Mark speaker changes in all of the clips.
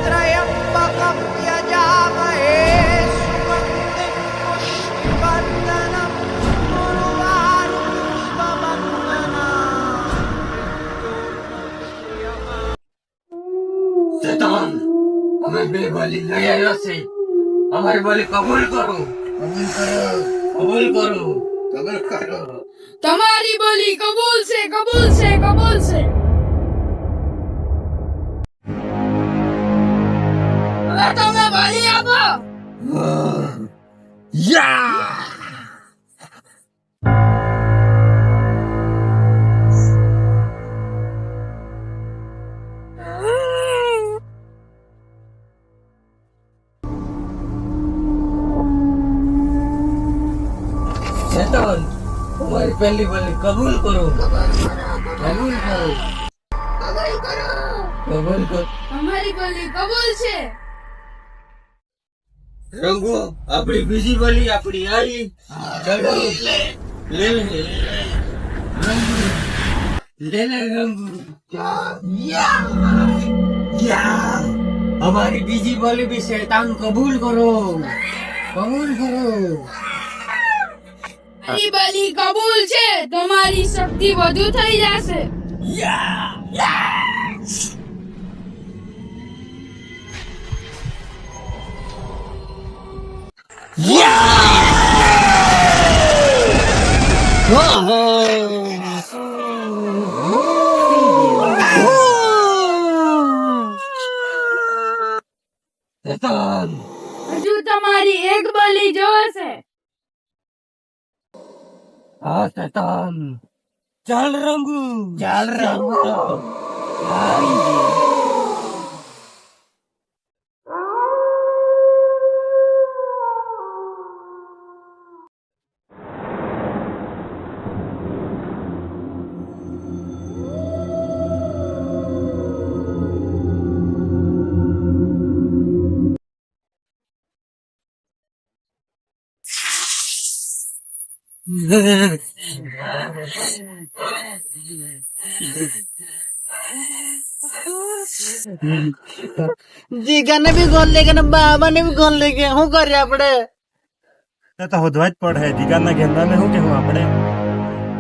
Speaker 1: त्र्यम्बकं यजामहे सुगन्धिं पुष्टिवर्धनं उर्वारुकम्
Speaker 2: शैतान, हमें बेबली नहीं आया से हमारी बलि कबूल करो, कबूल करो, कबूल करो, कबूल करो।
Speaker 3: તમારી બલી કબૂલ છે, કબૂલ છે, કબૂલ છે. હવે તમે બલી આપો.
Speaker 2: યા! शैतान, हमारी पहली बलि कबूल करो, कबूल करो, कबूल करो।
Speaker 3: તમારી બલી કબૂલ છે.
Speaker 2: रंगो अपनी बीजी बलि अपनी आई चलो ले ले रंगू या या हमारी बीजी बलि भी शैतान कबूल करो, कबूल करो।
Speaker 3: તમારી બલી કબૂલ છે. તમારી શક્તિ વધુ થઈ જશે.
Speaker 2: या या शैतान
Speaker 3: હજુ તમારી એક બલી જોશે.
Speaker 2: हाँ शैतान चल रंगू चल रंगू
Speaker 4: જીગાને બી ગોલ લે ગયા ને બાબાને બી ગોલ લે ગયા. શું કરીએ આપણે?
Speaker 5: તો હોદવા જ પડે. જીગાના ઘેરના ને શું કેવું આપણે?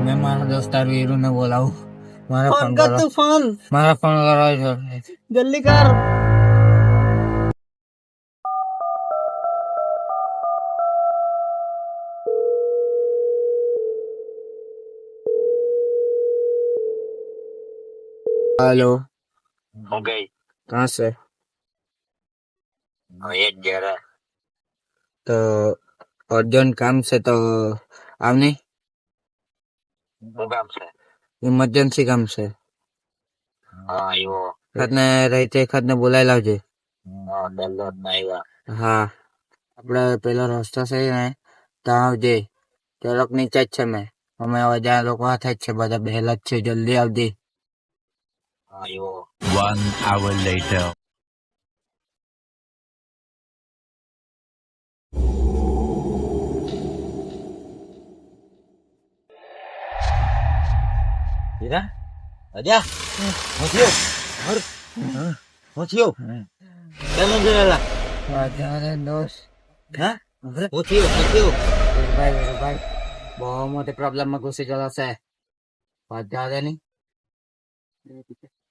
Speaker 2: मैं मारा दोस्तार वीरू ने बोलाऊं मारा
Speaker 4: ફોન કર તું ફોન
Speaker 2: मारा फोन करो
Speaker 4: જલ્દી કર.
Speaker 2: हेलो
Speaker 6: हो गई
Speaker 2: कहाँ से
Speaker 6: एक जरा
Speaker 2: तो अर्जेंट काम से तो આવને
Speaker 6: वो काम से
Speaker 2: ઇમરજન્સી કામ છે
Speaker 6: हाँ यो
Speaker 2: ખાતને રહેતે ખાતને બોલાવી લાવજે
Speaker 6: हाँ डलो नहीं हुआ
Speaker 2: હા આપણે પેલો રસ્તો છે ને ત્યાં આવજે તે લોકો નીચે જ છે મેં અમે હવે જ્યાં લોકો હાથે જ છે બધા બેહેલા જ છે જલ્દી આવજે
Speaker 6: हाँ यो
Speaker 7: 1 hour later.
Speaker 2: હીરા અજા હોથિયો હર હોથિયો કેમ ગયેલા અજારે દોસ્ત હા હોથિયો ભાઈ બહુ મોટી પ્રોબ્લેમ માં ઘૂસી ગયો છે વાજારે નહીં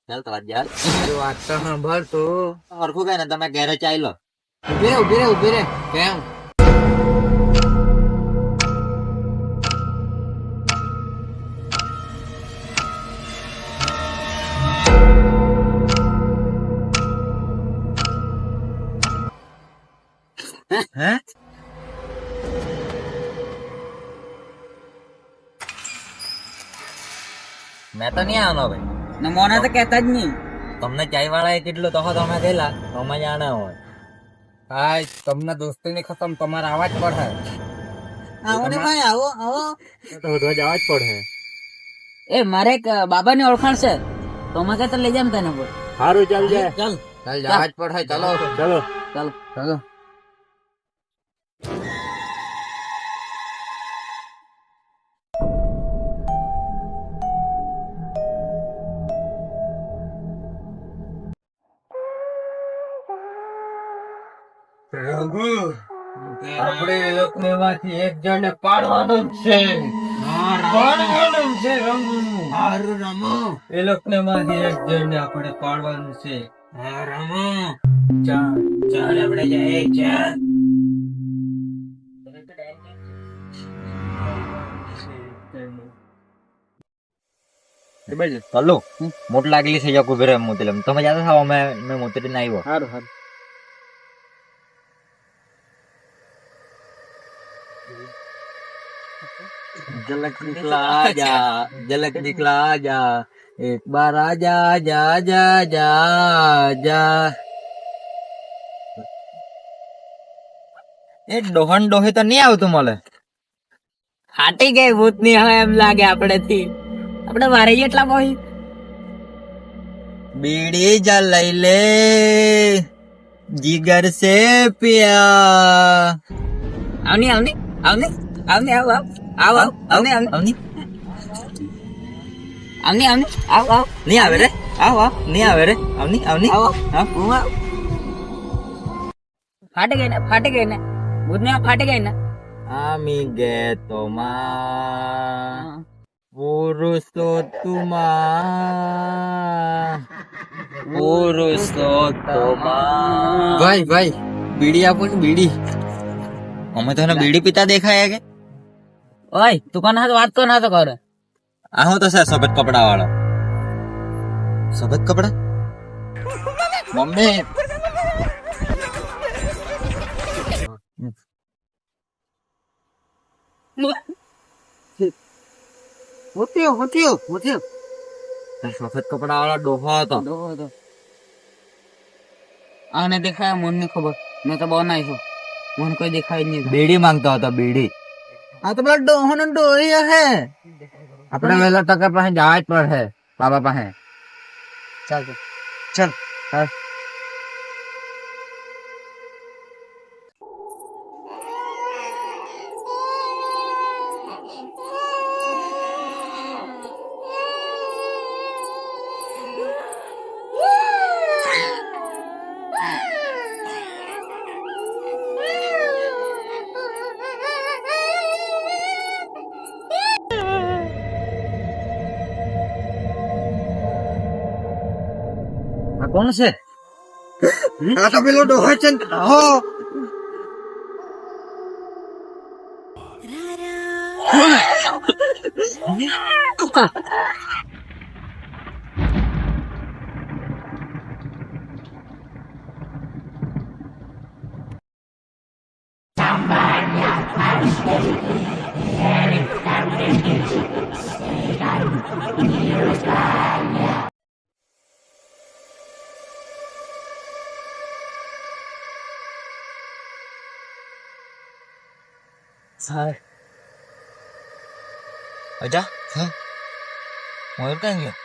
Speaker 6: चल तो यार
Speaker 2: વાત તો સાંભળ તું
Speaker 6: हरखू कह ना તમે ઘરે ચાલ્યો
Speaker 2: ઉભી રે કેમ હે
Speaker 6: મેં તો નહીં આવવાનો ભાઈ
Speaker 4: ને મોને તો કહેતા જ નહીં.
Speaker 6: તમને ચાય વાળા કેટલું તો તમે ગયેલા તો અમે જાણે હોય
Speaker 2: હાય તમને દોસ્તીની ખતમ તમારે આવા જ પડે
Speaker 4: આવો ને ભાઈ આવો આવો.
Speaker 2: તો રોજ આવા જ પડે
Speaker 4: એ મારે એક બાબાની ઓળખાણ છે તો અમે કહેતા લઈ જામ તને બોલ.
Speaker 2: સારું ચાલ જાય
Speaker 4: ચાલ
Speaker 2: ચાલ જવા જ પડે ચલો
Speaker 5: ચલો
Speaker 4: ચાલ
Speaker 2: ચલો
Speaker 1: આપણે એ લોકોને માંથી એક જણને પાડવાનું જ છે. પાડવાનું છે રમુ. હારું રમો. એ લોકોને માંથી એક જણને આપણે પાડવાનું છે. હા રમો. ચાલ ચાલ આપણે જઈએ ચાલ.
Speaker 6: ચાલો મોટ લાગલી છે જા કુબેર મોતેલમ તમે જાતા થાવ મેં મોતેલી ના આવ્યો.
Speaker 2: સારું સારું.
Speaker 6: झलक निकला आजा झलक निकला आजा एक बार आजा आजा आजा आजा आजा એ ડોહન ડોહી તો નહીં આવતું મળે.
Speaker 4: ફાટી ગઈ ભૂત ની હવે એમ લાગે આપણે થી આપણે મારે એટલા કોઈ
Speaker 6: બીડી જલાઈ લે જીગર સે પિયા
Speaker 4: આવની આવની આવની આવની આવ આવ આવ આવ આવની આવની
Speaker 6: આવની
Speaker 4: આવની આવની આવ આવ
Speaker 6: નહીં આવે રે આવ આવ નહીં આવે રે આવની આવની
Speaker 4: આવ
Speaker 6: આવ
Speaker 4: હું આવ ફાટી ગઈ ને ભૂત ને ફાટી ગઈ ને
Speaker 6: Amiguetoma Purushotoma
Speaker 2: ભાઈ બીડી આપો ને બીડી.
Speaker 6: અમે તને બીડી પીતા દેખાય કે
Speaker 4: ઓય તું કોના હાથ વાત તો ના તો કરે
Speaker 6: આ હું તો છે સફેદ કપડા વાળો સફેદ કપડા મમ્મી
Speaker 2: હોત્યો.
Speaker 6: સફેદ કપડા વાળો ડોહો હતો.
Speaker 4: આને દેખાય મને નહીં ખબર મેં તો બહુ નાઈ છું મને કોઈ દેખાય જ નહીં.
Speaker 6: બીડી માંગતો હતો બીડી.
Speaker 2: આ તો પેલા ડોહો ને ડોહી હે. આપણે વેલા ટકા પાસે જવા જ પડે બાબા પાસે. ચાલ ચાલ ચાલ.
Speaker 6: આ કોણ છે?
Speaker 2: આ તો પેલો ડોહો છે ને ડોહો.
Speaker 6: અજા મયુર ક્યાં ગયો?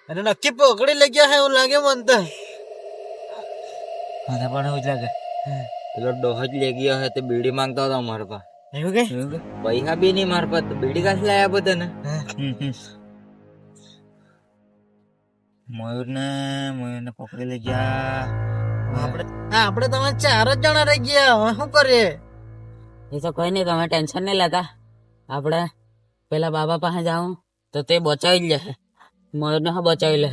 Speaker 2: અને નક્કી પકડી લઈ ગયા હે એવું લાગે મને તો.
Speaker 6: મને પણ એવું જ લાગે પેલો ડોહો જ લઈ ગયો હે તે બીડી માંગતો હતો મારા પાસે.
Speaker 2: એવું કે
Speaker 6: પૈસા બી નહીં મારા પાસે બીડી કાંથી લાયા બધાને. મયુર ને પકડી લઈ ગયા.
Speaker 2: આપણે તમે 4 જ જણા રહી ગયા. હવે શું કરીએ?
Speaker 4: એ તો કઈ નહીં તમે ટેન્શન નહીં લેતા આપણે પેલા બાબા પાસે જાઉં તો તે બચાવી જ લે મયુર ને બચાવી લે.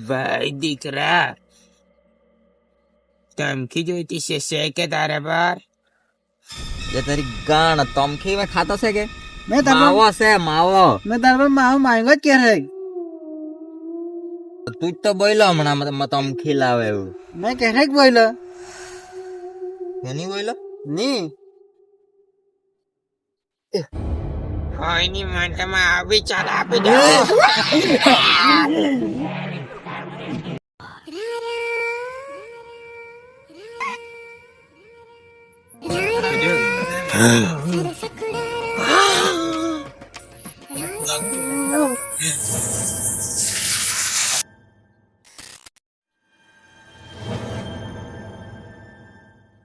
Speaker 1: ભાઈ દીકરા ધમકી જોઈતી છે કે તારે પર?
Speaker 6: એ તારી ગાણ તમખી મેં ખાતો છે કે
Speaker 2: મેં તારો
Speaker 6: માવો છે માવો.
Speaker 2: મેં તારો માવો માંગ્યો જ કે રે.
Speaker 6: તું જ તો બોલ્યો હમણાં તમખી લાવે એવું.
Speaker 2: મેં કે રે બોલ્યો
Speaker 6: એની બોલ્યો
Speaker 2: ની.
Speaker 1: કોઈની મનમાં આવી ચાલ આપી દે.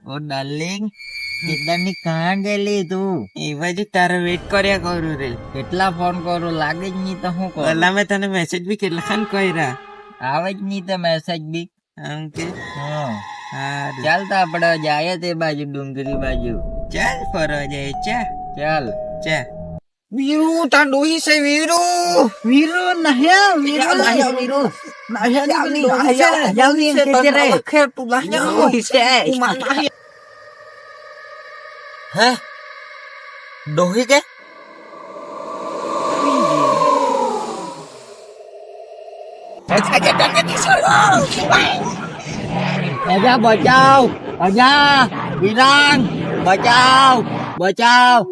Speaker 6: ઓ ડાર્લિંગ
Speaker 2: કેટલાની કાં ગયેલી તું
Speaker 6: એ બાજુ તારો વેટ કર્યા કરું રે.
Speaker 2: કેટલા ફોન કરું લાગે જ નહીં તો હું કરું
Speaker 6: પેલા મેં તને મેસેજ બી કેટલા ખાન કર્યા.
Speaker 2: આવે જ નહીં તો મેસેજ બી
Speaker 6: આમ કે
Speaker 2: હા
Speaker 6: હારું.
Speaker 2: ચાલ તો આપડે જાય તે બાજુ ડુંગરી બાજુ
Speaker 6: ચાલ ફરવા જાય. ચા
Speaker 2: ચાલ
Speaker 6: ચા.
Speaker 2: વીરુ તાર ડોહી છે વીરુ વીરુ નહ્યા વીરુ નહ્યા વીરુ
Speaker 6: હે ડોહી કે
Speaker 2: અજા બચાવ અજા વિરાન બચાવ બચાવ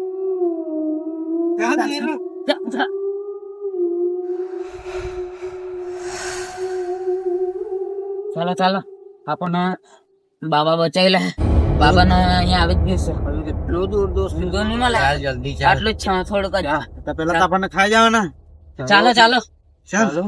Speaker 4: ચાલો ચાલો આપણને બાબા બચાવી લે. બાબા ને અહીંયા આવી જ ગયું છે.
Speaker 2: કેટલું દૂર દોસ્ત
Speaker 4: ઊંધો નહીં મળે.
Speaker 2: ચાલ જલ્દી ચાલ
Speaker 4: આટલું જ છે થોડુંક જ.
Speaker 5: તો પેલા તો આપણને ખાઈ જાવ ને
Speaker 4: ચાલો ચાલો
Speaker 5: ચાલો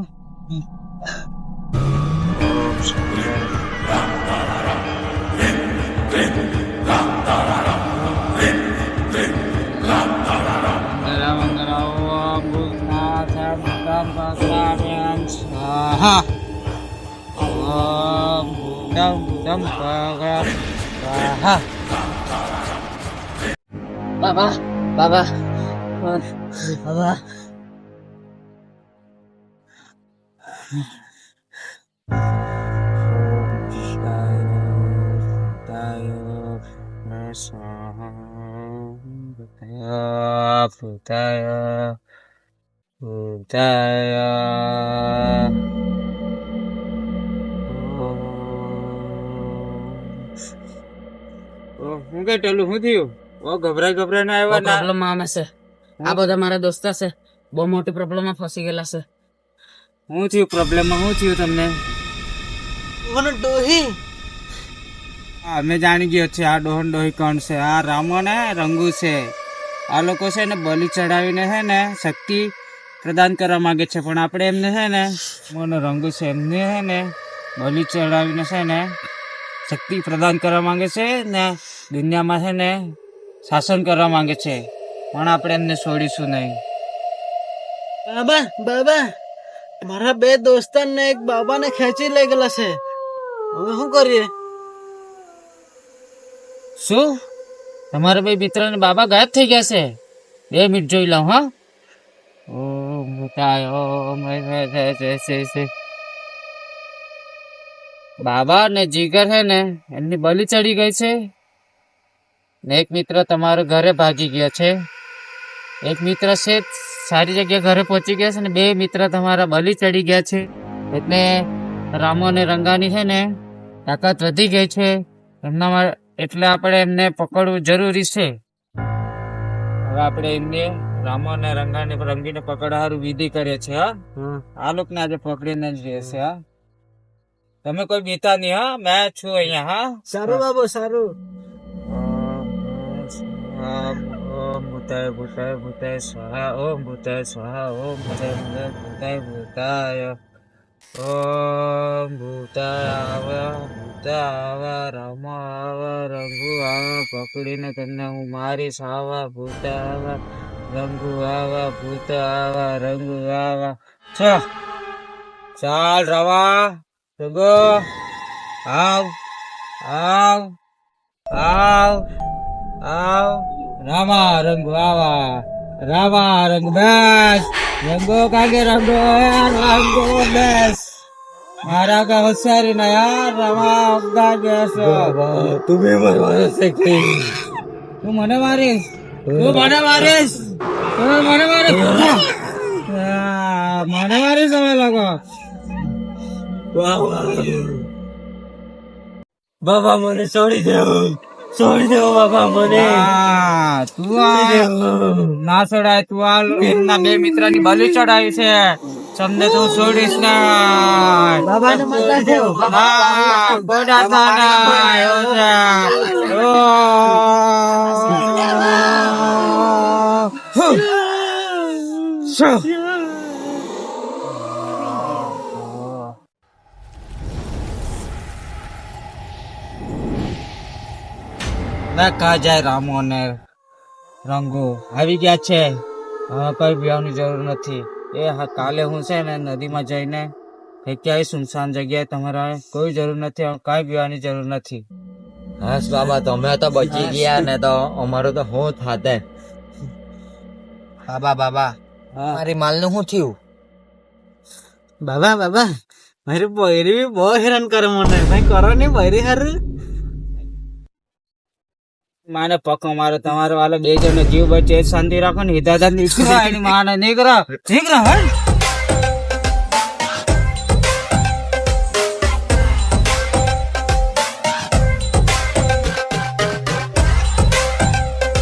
Speaker 4: બાબા બાબા બાબા
Speaker 6: હું કઈ ટલું શું થયું? ઓ ગભરાઈ ને આવ્યા ના.
Speaker 4: પ્રોબ્લેમ આમે છે. આ બધા મારા દોસ્તા છે. બહુ મોટી પ્રોબ્લેમ માં ફસી ગયેલા છે.
Speaker 6: શું થયું? પ્રોબ્લેમમાં શું થયું તમને? અમે જાણી ગયો છે આ ડોહન ડોહી કોણ છે. આ રામો ને રંગુ છે. આ લોકો છે ને બલિ ચડાવીને છે ને શક્તિ પ્રદાન કરવા માંગે છે, પણ આપણે એમને છે ને મોનો રંગુ છે એમને છે ને બલિ ચડાવીને છે ને શક્તિ પ્રદાન કરવા માંગે છે ને દુનિયામાં છે ને શાસન કરવા માંગે છે, પણ આપણે એમને છોડીશું નહીં.
Speaker 1: બાબા બાબા મારા બે દોસ્તાર ને એક બાબા ને ખેંચી લઈ ગયેલા છે. હવે શું કરીએ?
Speaker 4: શું તમારા બે મિત્ર ને બાબા ગાયબ થઈ ગયા છે? 2 મિનિટ જોઈ લઉં. હા બાબા ને જીગર છે ને એમની બલિ ચડી ગઈ છે ને એક મિત્ર તમારા ઘરે ભાગી ગયા છે. એક મિત્ર છે સારી જગ્યાએ ઘરે પહોંચી ગયા છે ને 2 મિત્ર તમારા બલિ ચડી ગયા છે. એટલે રામો અને રંગાની છે ને તાકાત વધી ગઈ છે એમના, એટલે આપણે એમને પકડવું જરૂરી છે. હવે આપણે એમને રામો અને રંગીને પકડવાનું વિધિ કરીએ છીએ. હા આ લોકોને આજે પકડીને જ રહેશે. હા તમે કોઈ બીતા નહીં. હા મેં છું અહીંયા. હા
Speaker 1: સારું બાબુ સારું.
Speaker 4: ઓમ ભૂતાય ભૂતાય ભૂતાય સ્વાહા ઓમ ભૂતાય સ્વાહા ઓમ ભૂતાય ભૂતાય ભૂતાય ઓમ ભૂતાય આવા રામ આવા રંગુ આવા પકડીને તમને હું મારીશ. આવા ભૂતા આવા રંગુ આવા ભૂતા આવા રંગુ આવા. ચાલ રવા રંગો આવ આવ આવ આવ. રામા રંગુ આવા રામા રંગુ બેસ રંગો કાગે રંગો રંગો બેસ. મારા કા હોશિયારી ના યાર રામા અગા બેસ.
Speaker 6: તું મારવાનો છે કે
Speaker 4: તું મને મારીશ? તું મને મારીશ? તું મને મારીશ? મને મારીશ તમે લોકો?
Speaker 6: બાબા મને છોડી દેવો બાબા મને.
Speaker 4: તું ના ચડાય. તું આ એમના 2 મિત્ર ની બલિ ચડાવી છે. તમને તું છોડીશ ના.
Speaker 1: બાબા ને માતા દેવ.
Speaker 6: ના કા જાય રામો ને રંગુ આવી ગયા છે. હવે કઈ પીવાની જરૂર નથી. કાલે હું છે ને નદીમાં જઈને ક્યાંય સુનસાન જગ્યાએ તમારે કોઈ જરૂર નથી. હવે કઈ પીવાની જરૂર નથી.
Speaker 1: હાસ બાબા તમે તો બચી ગયા ને તો અમારું તો હું થાતે.
Speaker 2: બાબા મારી માલ નું શું થયું?
Speaker 6: બાબા મારી બૈરી બહુ હેરાન કરે મને. ભાઈ કરો ને બૈરી હારું. માને પક્કો મારો તમારો વાલો 2 જણનો જીવ બચે શાંતિ રાખો ને. હિદાયત નીકળો એની માને નીકળો ભાઈ.